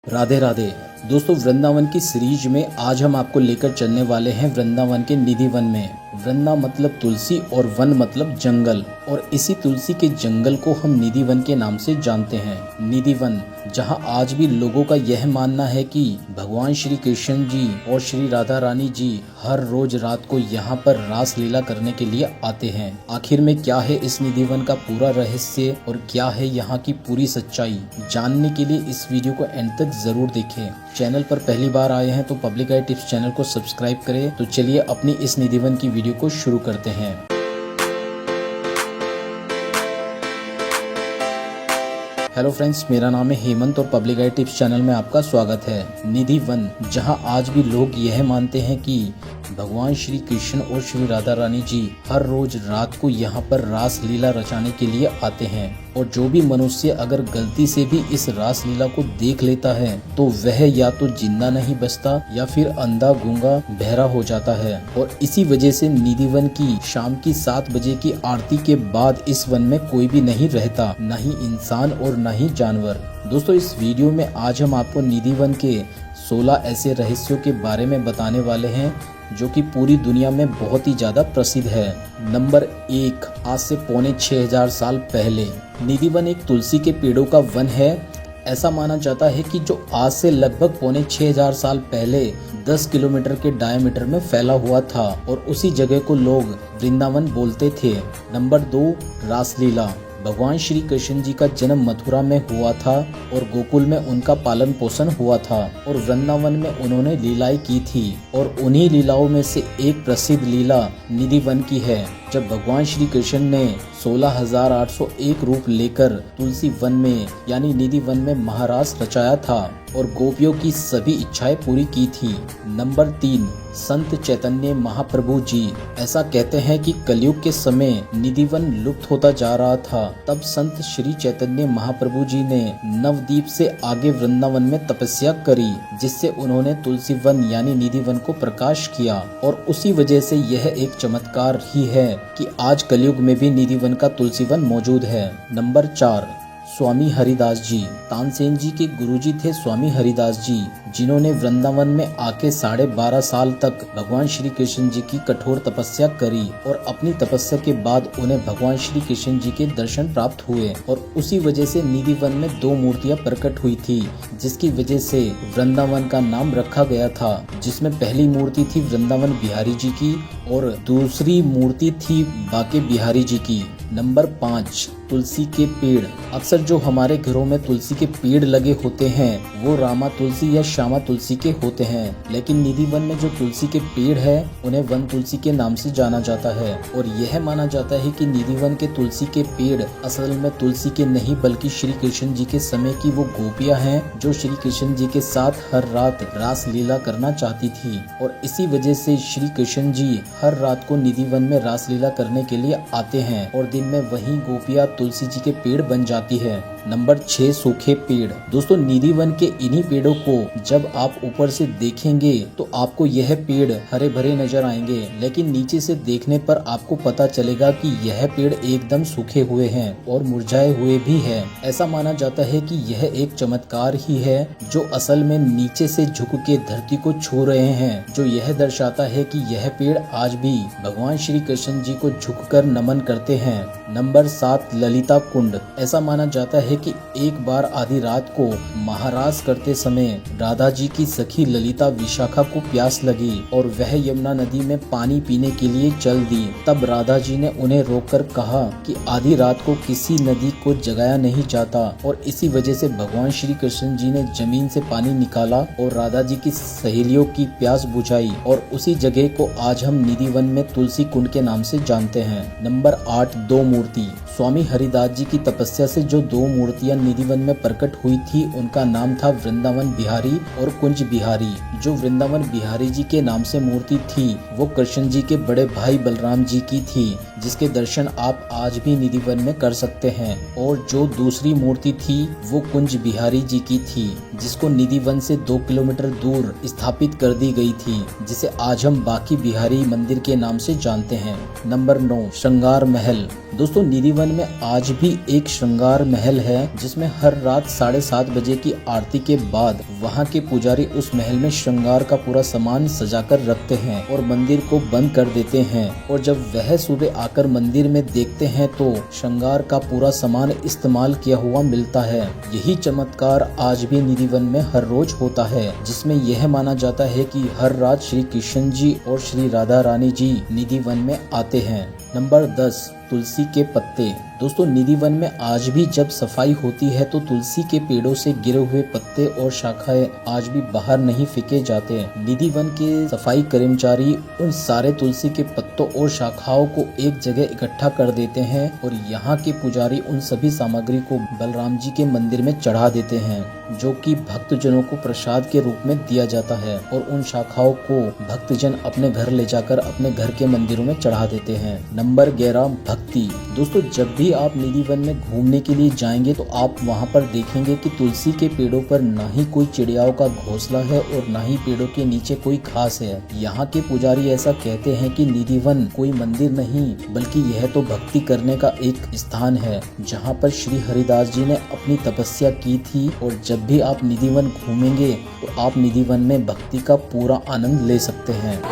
राधे राधे दोस्तों, वृंदावन की सीरीज में आज हम आपको लेकर चलने वाले हैं वृंदावन के निधि वन में। वृंदा मतलब तुलसी और वन मतलब जंगल, और इसी तुलसी के जंगल को हम निधि वन के नाम से जानते हैं। निधि वन, जहां आज भी लोगों का यह मानना है कि भगवान श्री कृष्ण जी और श्री राधा रानी जी हर रोज रात को यहाँ पर रास लीला करने के लिए आते हैं। आखिर में क्या है इस निधि वन का पूरा रहस्य और क्या है यहाँ की पूरी सच्चाई, जानने के लिए इस वीडियो को एंड तक जरूर देखें। चैनल पर पहली बार आए हैं तो पब्लिक गाइड टिप्स चैनल को सब्सक्राइब करें। तो चलिए अपनी इस निधि वन की वीडियो को शुरू करते हैं। हेलो फ्रेंड्स, मेरा नाम है हेमंत और पब्लिक गाइड टिप्स चैनल में आपका स्वागत है। निधि वन, जहां आज भी लोग यह मानते हैं कि भगवान श्री कृष्ण और श्री राधा रानी जी हर रोज रात को यहाँ पर रास लीला रचाने के लिए आते हैं, और जो भी मनुष्य अगर गलती से भी इस रास लीला को देख लेता है तो वह या तो जिंदा नहीं बचता या फिर अंधा गूंगा बहरा हो जाता है। और इसी वजह से निधि वन की शाम की 7 बजे की आरती के बाद इस वन में कोई भी नहीं रहता, न ही इंसान और न ही जानवर। दोस्तों, इस वीडियो में आज हम आपको निधि वन के 16 ऐसे रहस्यों के बारे में बताने वाले हैं जो कि पूरी दुनिया में बहुत ही ज्यादा प्रसिद्ध है। नंबर 1, आज से पौने 6000 साल पहले निधि वन एक तुलसी के पेड़ों का वन है। ऐसा माना जाता है कि जो आज से लगभग पौने 6000 साल पहले 10 किलोमीटर के डायमीटर में फैला हुआ था, और उसी जगह को लोग वृंदावन बोलते थे। नंबर 2, रासलीला। भगवान श्री कृष्ण जी का जन्म मथुरा में हुआ था और गोकुल में उनका पालन पोषण हुआ था, और वृंदावन में उन्होंने लीलाएं की थी। और उन्हीं लीलाओं में से एक प्रसिद्ध लीला निधि वन की है, जब भगवान श्री कृष्ण ने 16,801 रूप लेकर तुलसी वन में यानी निधि वन में महारास रचाया था और गोपियों की सभी इच्छाएं पूरी की थी। नंबर 3, संत चैतन्य महाप्रभु जी। ऐसा कहते हैं कि कलयुग के समय निधि वन लुप्त होता जा रहा था, तब संत श्री चैतन्य महाप्रभु जी ने नवद्वीप से आगे वृंदावन में तपस्या करी, जिससे उन्होंने तुलसी वन यानी निधि वन को प्रकाश किया, और उसी वजह से यह एक चमत्कार ही है कि आज कलयुग में भी निधि वन का तुलसी वन मौजूद है। नंबर 4, स्वामी हरिदास जी। तानसेन जी के गुरुजी थे स्वामी हरिदास जी, जिन्होंने वृंदावन में आके 12.5 साल तक भगवान श्री कृष्ण जी की कठोर तपस्या करी, और अपनी तपस्या के बाद उन्हें भगवान श्री कृष्ण जी के दर्शन प्राप्त हुए, और उसी वजह से निधि वन में 2 मूर्तियां प्रकट हुई थी, जिसकी वजह से वृंदावन का नाम रखा गया था। जिसमें पहली मूर्ति थी वृंदावन बिहारी जी की और दूसरी मूर्ति थी बाके बिहारी जी की। नंबर 5, तुलसी के पेड़। अक्सर जो हमारे घरों में तुलसी के पेड़ लगे होते हैं वो रामा तुलसी या श्यामा तुलसी के होते हैं, लेकिन निधि वन में जो तुलसी के पेड़ है उन्हें वन तुलसी के नाम से जाना जाता है। और यह माना जाता है कि निधि वन के तुलसी के पेड़ असल में तुलसी के नहीं बल्कि श्री कृष्ण जी के समय की वो गोपियां हैं जो श्री कृष्ण जी के साथ हर रात रास लीला करना चाहती थी, और इसी वजह से श्री कृष्ण जी हर रात को निधि वन में रास लीला करने के लिए आते हैं, और दिन में वही गोपियां तुलसी जी के पेड़ बन जाती है। नंबर 6, सूखे पेड़। दोस्तों, निधि वन के इन्हीं पेड़ों को जब आप ऊपर से देखेंगे तो आपको यह पेड़ हरे भरे नजर आएंगे, लेकिन नीचे से देखने पर आपको पता चलेगा कि यह पेड़ एकदम सूखे हुए हैं और मुरझाए हुए भी हैं। ऐसा माना जाता है कि यह एक चमत्कार ही है जो असल में नीचे से झुक के धरती को छू रहे हैं, जो यह दर्शाता है कि यह पेड़ आज भी भगवान श्री कृष्ण जी को झुककर नमन करते हैं। नंबर 7, ललिता कुंड। ऐसा माना जाता है कि एक बार आधी रात को महारास करते समय राधा जी की सखी ललिता विशाखा को प्यास लगी और वह यमुना नदी में पानी पीने के लिए चल दी। तब राधा जी ने उन्हें रोककर कहा कि आधी रात को किसी नदी को जगाया नहीं जाता, और इसी वजह से भगवान श्री कृष्ण जी ने जमीन से पानी निकाला और राधा जी की सहेलियों की प्यास बुझाई, और उसी जगह को आज हम निधि वन में तुलसी कुंड के नाम से जानते हैं। नंबर 8, 2 मूर्ति। स्वामी हरिदास जी की तपस्या से जो 2 मूर्तियां निधि वन में प्रकट हुई थी उनका नाम था वृंदावन बिहारी और कुंज बिहारी। जो वृंदावन बिहारी जी के नाम से मूर्ति थी वो कृष्ण जी के बड़े भाई बलराम जी की थी, जिसके दर्शन आप आज भी निधि वन में कर सकते हैं। और जो दूसरी मूर्ति थी वो कुंज बिहारी जी की थी, जिसको निधि वन से 2 किलोमीटर दूर स्थापित कर दी गई थी, जिसे आज हम बाकी बिहारी मंदिर के नाम से जानते हैं। नंबर 9, श्रृंगार महल। दोस्तों निधि वन में आज भी एक श्रृंगार महल है जिसमें हर रात 7:30 बजे की आरती के बाद वहाँ के पुजारी उस महल में श्रृंगार का पूरा सामान सजाकर रखते हैं और मंदिर को बंद कर देते हैं। और जब वह सुबह आकर मंदिर में देखते हैं तो श्रृंगार का पूरा सामान इस्तेमाल किया हुआ मिलता है। यही चमत्कार आज भी निधि वन में हर रोज होता है, जिसमें यह माना जाता है कि हर रात श्री कृष्ण जी और श्री राधा रानी जी निधि वन में आते हैं। नंबर 10, तुलसी के पत्ते। दोस्तों निधि वन में आज भी जब सफाई होती है तो तुलसी के पेड़ों से गिरे हुए पत्ते और शाखाएं आज भी बाहर नहीं फेंके जाते। निधि वन के सफाई कर्मचारी उन सारे तुलसी के पत्तों और शाखाओं को एक जगह इकट्ठा कर देते हैं और यहाँ के पुजारी उन सभी सामग्री को बलराम जी के मंदिर में चढ़ा देते हैं, जो कि भक्तजनों को प्रसाद के रूप में दिया जाता है। और उन शाखाओं को भक्तजन अपने घर ले जाकर अपने घर के मंदिरों में चढ़ा देते हैं। नंबर 11, भक्ति। दोस्तों जब भी आप निधि वन में घूमने के लिए जाएंगे तो आप वहां पर देखेंगे कि तुलसी के पेड़ों पर ना ही कोई चिड़ियाओं का घोंसला है और ना ही पेड़ों के नीचे कोई घास है। यहाँ के पुजारी ऐसा कहते हैं कि निधि वन कोई मंदिर नहीं बल्कि यह तो भक्ति करने का एक स्थान है, जहाँ पर श्री हरिदास जी ने अपनी तपस्या की थी। और जब भी आप निधि वन घूमेंगे तो आप निधि वन में भक्ति का पूरा आनंद ले सकते हैं।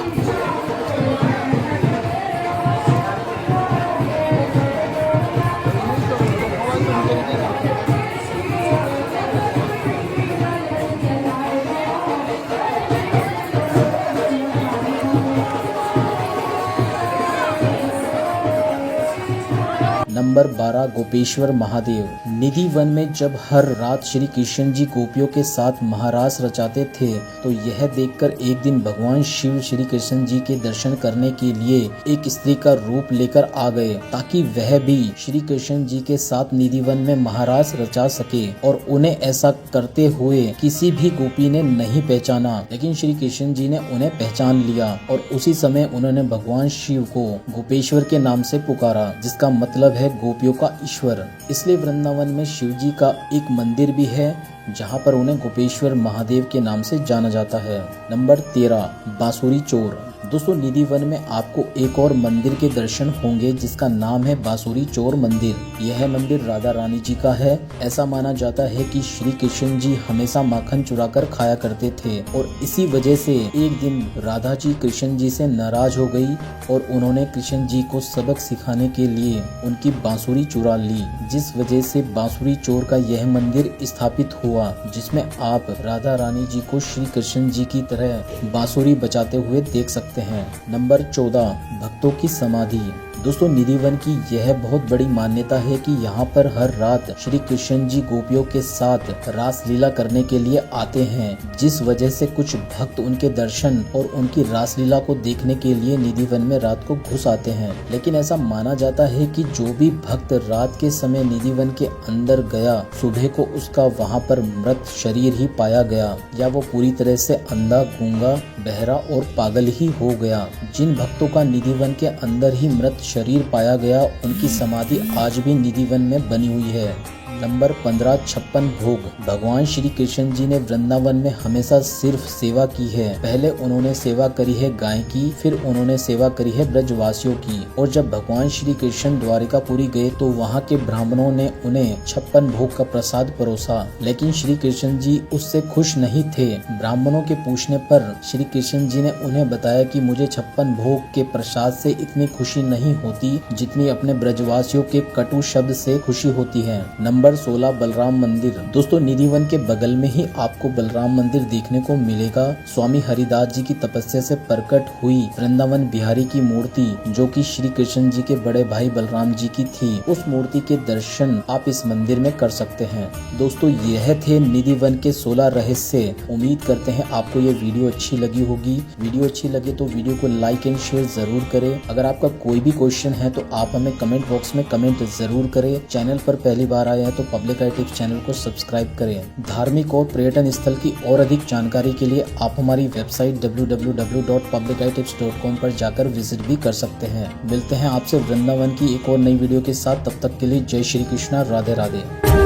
नंबर 12, गोपेश्वर महादेव। निधि वन में जब हर रात श्री कृष्ण जी गोपियों के साथ महारास रचाते थे तो यह देखकर एक दिन भगवान शिव श्री कृष्ण जी के दर्शन करने के लिए एक स्त्री का रूप लेकर आ गए, ताकि वह भी श्री कृष्ण जी के साथ निधि वन में महारास रचा सके। और उन्हें ऐसा करते हुए किसी भी गोपी ने नहीं पहचाना, लेकिन श्री कृष्ण जी ने उन्हें पहचान लिया और उसी समय उन्होंने भगवान शिव को गोपेश्वर के नाम से पुकारा, जिसका मतलब है गोपियों का ईश्वर। इसलिए वृंदावन में शिव जी का एक मंदिर भी है जहाँ पर उन्हें गोपेश्वर महादेव के नाम से जाना जाता है। नंबर 13, बांसुरी चोर। दोस्तों निधि वन में आपको एक और मंदिर के दर्शन होंगे जिसका नाम है बांसुरी चोर मंदिर। यह मंदिर राधा रानी जी का है। ऐसा माना जाता है कि श्री कृष्ण जी हमेशा माखन चुराकर खाया करते थे और इसी वजह से एक दिन राधा जी कृष्ण जी से नाराज हो गई और उन्होंने कृष्ण जी को सबक सिखाने के लिए उनकी बांसुरी चुरा ली, जिस वजह से बांसुरी चोर का यह मंदिर स्थापित हुआ, जिसमें आप राधा रानी जी को श्री कृष्ण जी की तरह बांसुरी बजाते हुए देख सकते हैं। नंबर 14, भक्तों की समाधि। दोस्तों निधि वन की यह बहुत बड़ी मान्यता है कि यहाँ पर हर रात श्री कृष्ण जी गोपियों के साथ रास लीला करने के लिए आते हैं, जिस वजह से कुछ भक्त उनके दर्शन और उनकी रास लीला को देखने के लिए निधि वन में रात को घुस आते हैं। लेकिन ऐसा माना जाता है कि जो भी भक्त रात के समय निधि वन के अंदर गया, सुबह को उसका वहाँ पर मृत शरीर ही पाया गया, या वो पूरी तरह से अंधा, गूंगा, बहरा और पागल ही हो गया। जिन भक्तों का निधि वन के अंदर ही मृत शरीर पाया गया, उनकी समाधि आज भी निधि वन में बनी हुई है। नंबर 15, 56 भोग। भगवान श्री कृष्ण जी ने वृंदावन में हमेशा सिर्फ सेवा की है। पहले उन्होंने सेवा करी है गाय की, फिर उन्होंने सेवा करी है ब्रजवासियों की। और जब भगवान श्री कृष्ण द्वारिकापुरी गए तो वहाँ के ब्राह्मणों ने उन्हें 56 भोग का प्रसाद परोसा, लेकिन श्री कृष्ण जी उससे खुश नहीं थे। ब्राह्मणों के पूछने पर श्री कृष्ण जी ने उन्हें बताया कि मुझे 56 भोग के प्रसाद से इतनी खुशी नहीं होती जितनी अपने ब्रजवासियों के कटु शब्द से खुशी होती है। नंबर 16, बलराम मंदिर। दोस्तों निधि वन के बगल में ही आपको बलराम मंदिर देखने को मिलेगा। स्वामी हरिदास जी की तपस्या से प्रकट हुई वृंदावन बिहारी की मूर्ति, जो कि श्री कृष्ण जी के बड़े भाई बलराम जी की थी, उस मूर्ति के दर्शन आप इस मंदिर में कर सकते हैं। दोस्तों यह थे निधि वन के 16 रहस्य। उम्मीद करते हैं आपको ये वीडियो अच्छी लगी होगी। वीडियो अच्छी लगे तो वीडियो को लाइक एंड शेयर जरूर करें। अगर आपका कोई भी क्वेश्चन है तो आप हमें कमेंट बॉक्स में कमेंट जरूर करें। चैनल पर पहली बार आए हैं तो पब्लिक आई टिप्स चैनल को सब्सक्राइब करें। धार्मिक और पर्यटन स्थल की और अधिक जानकारी के लिए आप हमारी वेबसाइट www.publicitips.com पर जाकर विजिट भी कर सकते हैं। मिलते हैं आपसे वृंदावन की एक और नई वीडियो के साथ। तब तक के लिए जय श्री कृष्णा, राधे राधे।